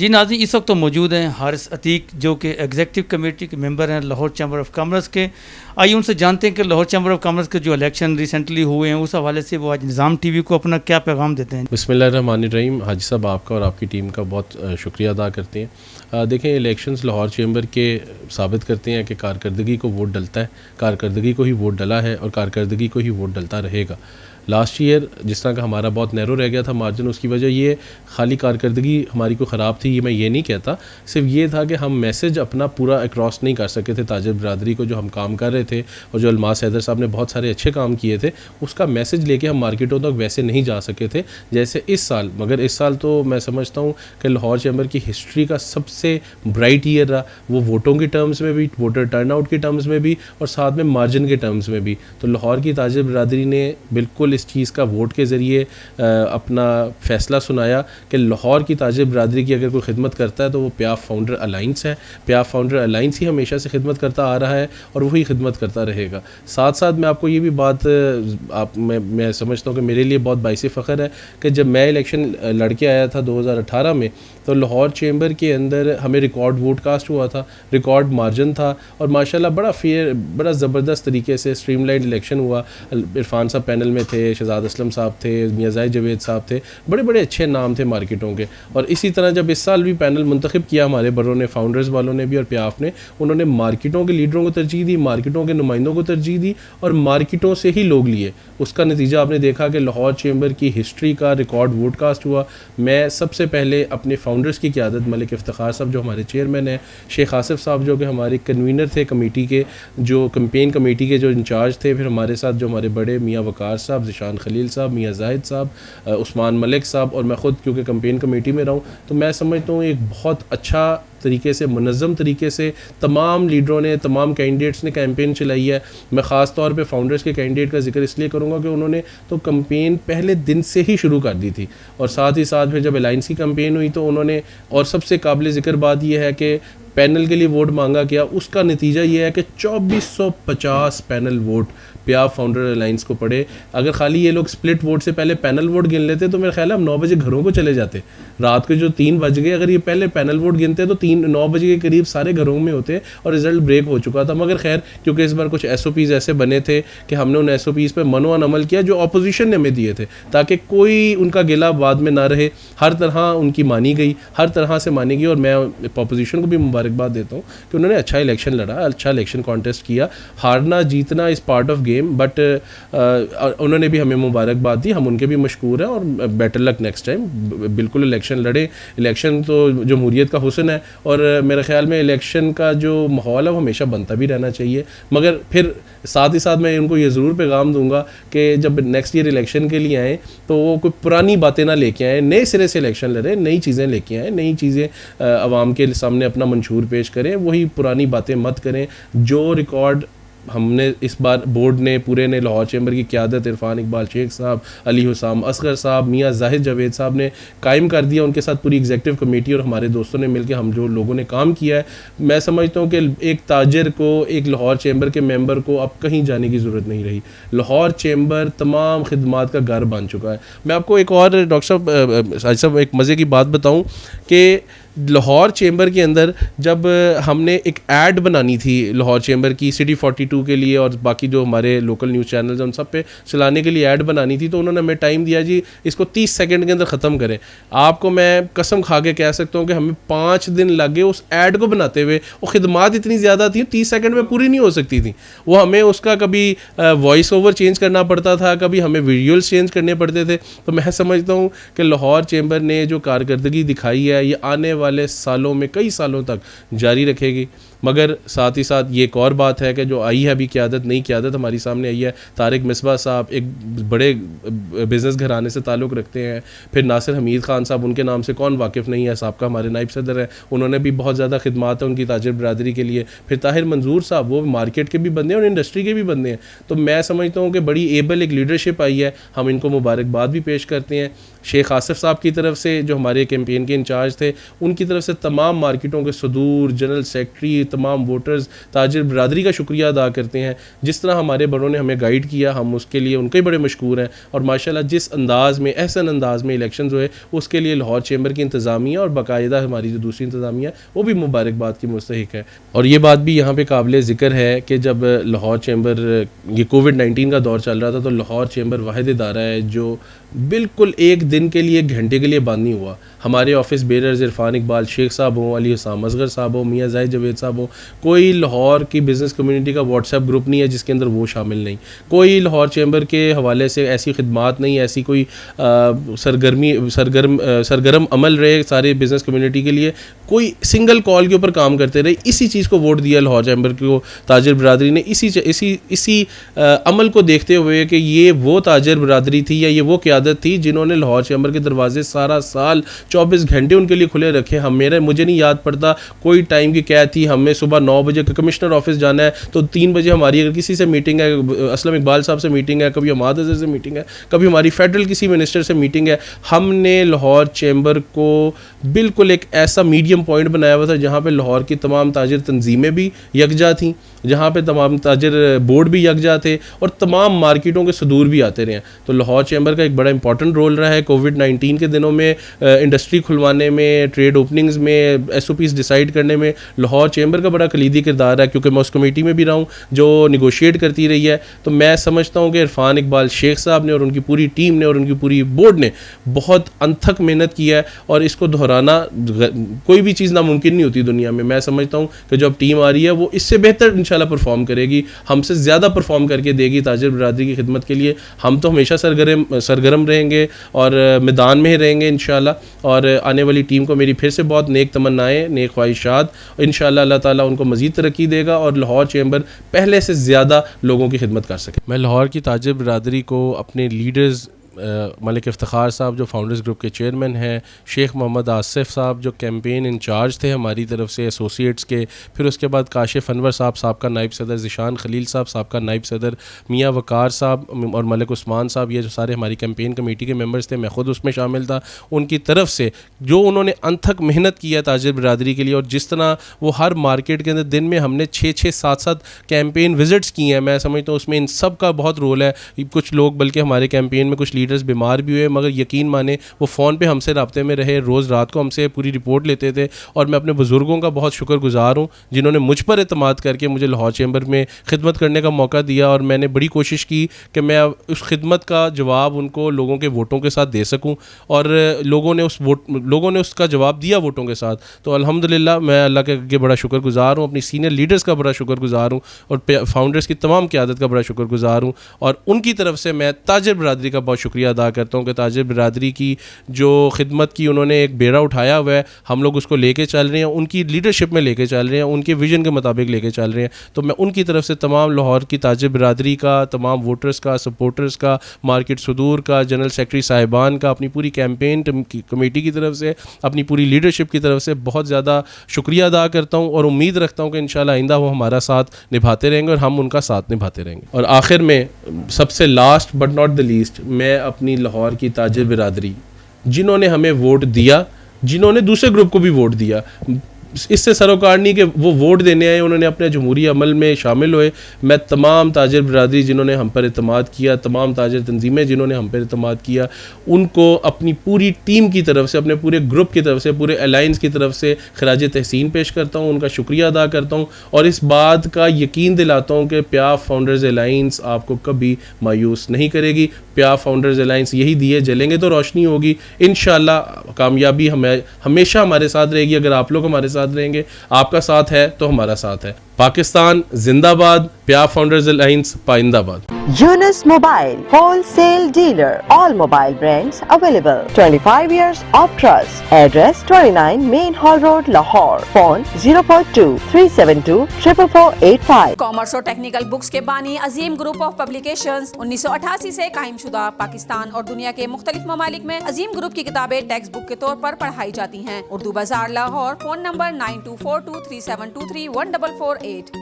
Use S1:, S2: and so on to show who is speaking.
S1: जी नाज़रीन, इस वक्त तो मौजूद हैं हारिस अतीक जो कि एग्जीक्यूटिव कमेटी के मेंबर हैं लाहौर चैम्बर ऑफ कॉमर्स के। आइए उनसे जानते हैं कि लाहौर चैम्बर ऑफ कॉमर्स के जो इलेक्शन रिसेंटली हुए हैं उस हवाले से वो आज निज़ाम टीवी को अपना क्या पैगाम देते हैं।
S2: बिस्मिल्लाहिर्रहमानिर्रहीम। हाजी साहब, आपका और आपकी टीम का बहुत शुक्रिया अदा करते हैं। देखें, इलेक्शंस लाहौर चैम्बर के साबित करते हैं कि कारकर्दगी को वोट डलता है, कारकर्दगी को ही वोट डला है और कारकर्दगी को ही वोट डलता रहेगा। लास्ट ईयर जिस तरह का हमारा बहुत नैरो रह गया था मार्जिन, उसकी वजह ये खाली कारकर्दगी हमारी को ख़राब थी, ये मैं ये नहीं कहता। सिर्फ ये था कि हम मैसेज अपना पूरा अक्रॉस नहीं कर सके थे ताजिर बरादरी को, जो हम काम कर रहे थे और जो अलमास हैदर साहब ने बहुत सारे अच्छे काम किए थे, उसका मैसेज लेके हम मार्केटों तक वैसे नहीं जा सके थे जैसे इस साल। मगर इस साल तो मैं समझता हूँ कि लाहौर चैम्बर की हिस्ट्री का सबसे ब्राइट ईयर रहा, वो वोटों के टर्म्स में भी, वोटर टर्नआउट के टर्म्स में भी और साथ में मार्जिन के टर्म्स में भी। तो लाहौर की ताजिर बरादरी ने बिल्कुल इस चीज़ का वोट के ज़रिए अपना फ़ैसला सुनाया कि लाहौर की ताजिर बरादरी की अगर कोई खिदमत करता है तो वो प्याफ फाउंडर अलाइंस है। प्याफ फाउंडर अलाइंस ही हमेशा से खिदमत करता आ रहा है और वही खिदमत करता रहेगा। साथ साथ मैं आपको ये भी बात मैं समझता हूँ कि मेरे लिए बहुत बाइस फ़ख्र है कि जब मैं इलेक्शन लड़के आया था 2018 में, तो लाहौर चैम्बर के अंदर हमें रिकॉर्ड वोट कास्ट हुआ था, रिकॉर्ड मार्जिन था और माशाल्लाह बड़ा फेयर, बड़ा ज़बरदस्त तरीके से स्ट्रीमलाइन इलेक्शन हुआ। इरफान साहब पैनल में थे, शहजाद असलम साहब थे, मियां जाहिद जवेद साहब थे, बड़े बड़े अच्छे नाम थे मार्केटों के। और इसी तरह जब इस साल भी पैनल मुंतखब किया हमारे बरों ने, फाउंडर्स वालों ने भी और प्याफ ने, उन्होंने मार्केटों के लीडरों को तरजीह दी, मार्केटों के नुमाइंदों को तरजीह दी और मार्केटों से ही लोग लिए। उसका नतीजा आपने देखा कि लाहौर चैम्बर की हिस्ट्री का रिकॉर्ड वोट कास्ट हुआ। मैं सबसे पहले अपने फाउंडर्स की क़यादत, मलिक इफ्तिखार साहब जो हमारे चेयरमैन हैं, शेख आसिफ साहब जो कि हमारे कन्वीनर थे कमेटी के, जो कैंपेन कमेटी के जो इंचार्ज थे, फिर हमारे साथ जो हमारे बड़े मियाँ वकार साहब, ज़िशान खलील साहब, मियाँ जाहिद साहब, उस्मान मलिक साहब और मैं ख़ुद क्योंकि कैंपेन कमेटी में रहा हूँ, तो मैं समझता हूँ एक बहुत अच्छा तरीके से, मुनज़्ज़म तरीके से तमाम लीडरों ने, तमाम कैंडिडेट्स ने कैंपेन चलाई है। मैं ख़ास तौर पे फाउंडर्स के कैंडिडेट का जिक्र इसलिए करूँगा कि उन्होंने तो कैंपेन पहले दिन से ही शुरू कर दी थी और साथ ही साथ फिर जब अलायंस की कैंपेन हुई तो उन्होंने, और सबसे काबिल ज़िक्र बात यह है कि पैनल के लिए वोट मांगा गया, उसका नतीजा ये है कि 2450 पैनल वोट प्याफ फाउंडर अलायंस को पड़े। अगर खाली ये लोग स्प्लिट वोट से पहले पैनल वोट गिन लेते तो मेरा ख्याल है हम 9 बजे घरों को चले जाते। रात के जो 3 बज गए, अगर ये पहले पैनल वोट गिनते तो 9 बजे के करीब सारे घरों में होते और रिजल्ट ब्रेक हो चुका था। मगर खैर, क्योंकि इस बार कुछ SOPs ऐसे बने थे कि हमने उन SOPs पर मनोअन अमल किया जो अपोजिशन ने हमें दिए थे, ताकि कोई उनका गिला बाद में ना रहे। हर तरह उनकी मानी गई, हर तरह से मानी गई और मैं अपोजिशन को भी मुबारकबाद देता हूँ कि उन्होंने अच्छा इलेक्शन लड़ा, अच्छा इलेक्शन कॉन्टेस्ट किया। हारना जीतना is part of game, but उन्होंने भी हमें मुबारकबाद दी, हम उनके भी मशकूर हैं और बेटर लक नेक्स्ट टाइम। बिल्कुल इलेक्शन लड़े, इलेक्शन तो जमहूरियत का हुस्न है और मेरे ख्याल में इलेक्शन का जो माहौल है वो हमेशा बनता भी रहना चाहिए। मगर फिर साथ ही साथ मैं उनको ये ज़रूर पैगाम दूंगा कि जब नेक्स्ट ईयर इलेक्शन के लिए आएँ तो वो कोई पुरानी बातें ना लेके आएँ, नए सिरे से इलेक्शन लड़ें, नई चीज़ें लेके आएँ, नई चीज़ें आवाम के सामने अपना मंशूर पेश करें, वही पुरानी बातें मत करें। जो रिकॉर्ड हमने इस बार बोर्ड ने, पूरे ने, लाहौर चैम्बर की क़यादत इरफान इकबाल शेख साहब, अली हुसाम असगर साहब, मियाँ जाहिद जवेद साहब ने कायम कर दिया, उनके साथ पूरी एग्जीक्यूटिव कमेटी और हमारे दोस्तों ने मिलकर हम जो लोगों ने काम किया है, मैं समझता हूँ कि एक ताजिर को, एक लाहौर चैम्बर के मेंबर को अब कहीं जाने की ज़रूरत नहीं रही। लाहौर चैम्बर तमाम खिदमात का घर बन चुका है। मैं आपको एक और डॉक्टर साहब एक मज़े की बात बताऊँ कि लाहौर चैम्बर के अंदर जब हमने एक ऐड बनानी थी लाहौर चैम्बर की सिटी 42 के लिए और बाकी जो हमारे लोकल न्यूज़ चैनल्स हैं उन सब पे चलाने के लिए ऐड बनानी थी, तो उन्होंने हमें टाइम दिया जी इसको 30 सेकंड के अंदर ख़त्म करें। आपको मैं कसम खा के कह सकता हूँ कि हमें 5 दिन लग गए उस ऐड को बनाते हुए। वो खिदमात इतनी ज़्यादा थी, 30 सेकंड में पूरी नहीं हो सकती थी। वो हमें उसका कभी वॉइस ओवर चेंज करना पड़ता था, कभी हमें विजुअल्स चेंज करने पड़ते थे। तो मैं समझता हूँ कि लाहौर चैम्बर ने जो कारकर्दगी दिखाई है ये आने वाले सालों में, कई सालों तक जारी रखेगी। मगर साथ ही साथ ये एक और बात है कि जो आई है अभी क़यादत, नई क़यादत हमारी सामने आई है। तारिक मिसबा साहब एक बड़े बिज़नेस घराने से ताल्लुक़ रखते हैं। फिर नासिर हमीद ख़ान साहब, उनके नाम से कौन वाकिफ़ नहीं है, साहब का हमारे नायब सदर हैं, उन्होंने भी बहुत ज़्यादा खिदमात है उनकी ताजिर बरादरी के लिए। फिर ताहिर मंजूर साहब, वो मार्केट के भी बंदे हैं और इंडस्ट्री के भी बंदे हैं। तो मैं समझता हूँ कि बड़ी एबल एक लीडरशिप आई है, हम इनको मुबारकबाद भी पेश करते हैं। शेख आसिफ साहब की तरफ से जो हमारे कैंपेन के इंचार्ज थे, उनकी तरफ से तमाम मार्केटों के सदूर, जनरल सेक्रेटरी, तमाम वोटर्स, ताजिर बरादरी का शुक्रिया अदा करते हैं। जिस तरह हमारे बड़ों ने हमें गाइड किया, हम उसके लिए उनके बड़े मशकूर हैं। और माशाल्लाह जिस अंदाज़ में, एहसन अंदाज़ में इलेक्शन हुए, उसके लिए लाहौर चैम्बर की इंतज़ामिया और बाकायदा हमारी जो दूसरी इंतज़ामिया वो भी मुबारकबाद की मुस्तहिक है। और ये बात भी यहाँ पे काबिल ज़िक्र है कि जब लाहौर चैम्बर, ये कोविड-19 का दौर चल रहा था, तो लाहौर चैम्बर वाहिद इदारा है जो बिल्कुल एक दिन के लिए, एक घंटे के लिए बंद नहीं हुआ। हमारे ऑफिस बेरर्स इरफान इकबाल शेख साहब हों, अली हुसैन असगर साहब हों, मियाँ जाहिद जवेद साहब हों, कोई लाहौर की बिज़नेस कम्युनिटी का व्हाट्सएप ग्रुप नहीं है जिसके अंदर वो शामिल नहीं। कोई लाहौर चैम्बर के हवाले से ऐसी खिदमात नहीं, ऐसी कोई सरगर्म अमल रहे सारे बिज़नेस कम्युनिटी के लिए, कोई सिंगल कॉल के ऊपर काम करते रहे। इसी चीज़ को वोट दिया लाहौर चैम्बर को ताजिर बरादरी ने, इसी अमल को देखते हुए कि ये वो ताजिर बरादरी थी या ये वो क़यादत थी जिन्होंने लाहौर चैम्बर के दरवाजे सारा साल 24 घंटे उनके लिए खुले रखे। मुझे नहीं याद पड़ता कोई टाइम की कैद थी। हमें सुबह 9 बजे कमिश्नर ऑफिस जाना है तो 3 बजे हमारी अगर किसी से मीटिंग है, असलम इकबाल साहब से मीटिंग है, कभी हमाद अज़हर से मीटिंग है, कभी हमारी फेडरल किसी मिनिस्टर से मीटिंग है। हमने लाहौर चैम्बर को बिल्कुल एक ऐसा मीडियम पॉइंट बनाया हुआ था जहाँ पे लाहौर की तमाम ताजिर तंजीमें भी यकजा थीं, जहाँ पे तमाम ताजिर बोर्ड भी यकजा थे और तमाम मार्केटों के सदूर भी आते रहे हैं। तो लाहौर चैम्बर का एक बड़ा इंपॉर्टेंट रोल रहा है कोविड-19 के दिनों में, इंडस्ट्री खुलवाने में, ट्रेड ओपनिंग्स में, SOPs डिसाइड करने में लाहौर चैम्बर का बड़ा कलीदी किरदार है। क्योंकि मैं उस कमेटी में भी रहा हूँ जो निगोशिएट करती रही है। तो मैं समझता हूँ कि इरफान इकबाल शेख साहब ने और उनकी पूरी टीम ने और उनकी पूरी बोर्ड ने बहुत अनथक मेहनत की है और इसको दोहराना, कोई भी चीज़ नामुमकिन नहीं होती दुनिया में। मैं समझता हूँ कि जो अब टीम आ रही है वो इससे बेहतर इंशाल्लाह परफॉर्म करेगी, हमसे ज़्यादा परफॉर्म करके देगी ताजिर बरादरी की खिदमत के लिए। हम तो हमेशा सरगर्म रहेंगे और मैदान में ही रहेंगे इंशाल्लाह। और आने वाली टीम को मेरी फिर से बहुत नेक तमन्नाएँ, नेक ख्वाहिशात। इंशाल्लाह अल्लाह ताला उनको मज़ीद तरक्की देगा और लाहौर चैम्बर पहले से ज़्यादा लोगों की खिदमत कर सके। मैं लाहौर की ताजिर बरादरी को अपने लीडर्स मलिक इफ्तिखार साहब जो फाउंडर्स ग्रुप के चेयरमैन हैं, शेख मोहम्मद आसिफ साहब जो कैंपेन इंचार्ज थे हमारी तरफ से एसोसिएट्स के, फिर उसके बाद काशिफ अनवर साहब का नाइब सदर, ज़िशान खलील साहब का नाइब सदर, मियाँ वकार साहब और मलिक उस्मान साहब, ये जो सारे हमारी कैंपेन कमेटी के मेंबर्स थे, मैं ख़ुद उसमें शामिल था। उनकी तरफ से जो उन्होंने अनथक मेहनत की है ताजिर बरादरी के लिए और जिस तरह वो हर मार्केट के अंदर दिन में हमने 6-6, 7-7 कैंपेन विज़िट्स किए हैं, मैं समझता हूँ उसमें इन सब का बहुत रोल है। कुछ लोग बल्कि हमारे कैंपेन में कुछ लीडर्स बीमार भी हुए, मगर यकीन माने वो फ़ोन पे हमसे राब्ते में रहे, रोज़ रात को हमसे पूरी रिपोर्ट लेते थे। और मैं अपने बुज़ुर्गों का बहुत शुक्रगुज़ार हूँ जिन्होंने मुझ पर एतमाद करके मुझे लाहौर चैम्बर में खिदमत करने का मौका दिया और मैंने बड़ी कोशिश की कि मैं उस खिदमत का जवाब उनको लोगों के वोटों के साथ दे सकूँ और लोगों ने उसका जवाब दिया वोटों के साथ। तो अल्हम्दुलिल्लाह मैं अल्लाह के आगे बड़ा शुक्रगुज़ार हूँ, अपनी सीनियर लीडर्स का बड़ा शुक्रगुज़ार हूँ और फाउंडर्स की तमाम क़यादत का बड़ा शुक्रगुज़ार हूँ। और उनकी तरफ से मैं ताजिर बरादरी का बहुत शुक्रिया अदा करता हूँ कि ताजिर बरादरी की जो खिदमत की उन्होंने एक बेड़ा उठाया हुआ है, हम लोग उसको लेके चल रहे हैं, उनकी लीडरशिप में लेके चल रहे हैं, उनके विजन के मुताबिक लेके चल रहे हैं। तो मैं उनकी तरफ से तमाम लाहौर की ताजिर बरादरी का, तमाम वोटर्स का, सपोर्टर्स का, मार्केट सदूर का, जनरल सेक्रेटरी साहिबान का, अपनी पूरी कैंपेन कमेटी की तरफ से, अपनी पूरी लीडरशिप की तरफ से बहुत ज़्यादा शुक्रिया अदा करता हूँ और उम्मीद रखता हूँ कि इंशाल्लाह आइंदा वो हमारा साथ निभाते रहेंगे और हम उनका साथ निभाते रहेंगे। और आखिर में सबसे last but not the least, मैं अपनी लाहौर की ताजिर बरादरी जिन्होंने हमें वोट दिया, जिन्होंने दूसरे ग्रुप को भी वोट दिया, इससे सरोकार नहीं कि वो वोट देने आए, उन्होंने अपने जमहूरी अमल में शामिल हुए। मैं तमाम ताजिर बरादरी जिन्होंने हम पर एतमाद किया, तमाम ताजिर तंजीमें जिन्होंने हम पर एतमाद किया, उनको अपनी पूरी टीम की तरफ से, अपने पूरे ग्रुप की तरफ से, पूरे अलायंस की तरफ से खराज तहसीन पेश करता हूँ, उनका शुक्रिया अदा करता हूँ और इस बात का यकीन दिलाता हूँ कि प्याफ फाउंडर्स अलायंस आपको कभी मायूस नहीं करेगी। प्याफ फाउंडर्स अलायंस यही दिए जलेंगे तो रोशनी होगी। इंशाल्लाह कामयाबी हमें हमेशा हमारे साथ रहेगी अगर आप लोग हमारे साथ रहेंगे। आपका साथ है तो हमारा साथ है। पाकिस्तान जिंदाबाद, प्याफ फाउंडर्स अलायंस पाइंदाबाद।
S3: Yunus Mobile, wholesale dealer, all mobile brands available. 25 years of trust. Address 29 Main Hall Road, Lahore. Phone 042-372-44485.
S4: Commerce और टेक्निकल बुक्स के बानी अजीम ग्रुप ऑफ पब्लिकेशंस 1988 से कायमशुदा पाकिस्तान और दुनिया के मुख्तलिफ ममालिक में अजीम ग्रुप की किताबें टेक्स्ट बुक के तौर पर पढ़ाई जाती हैं। उर्दू बाजार लाहौर। Phone number 924237231448।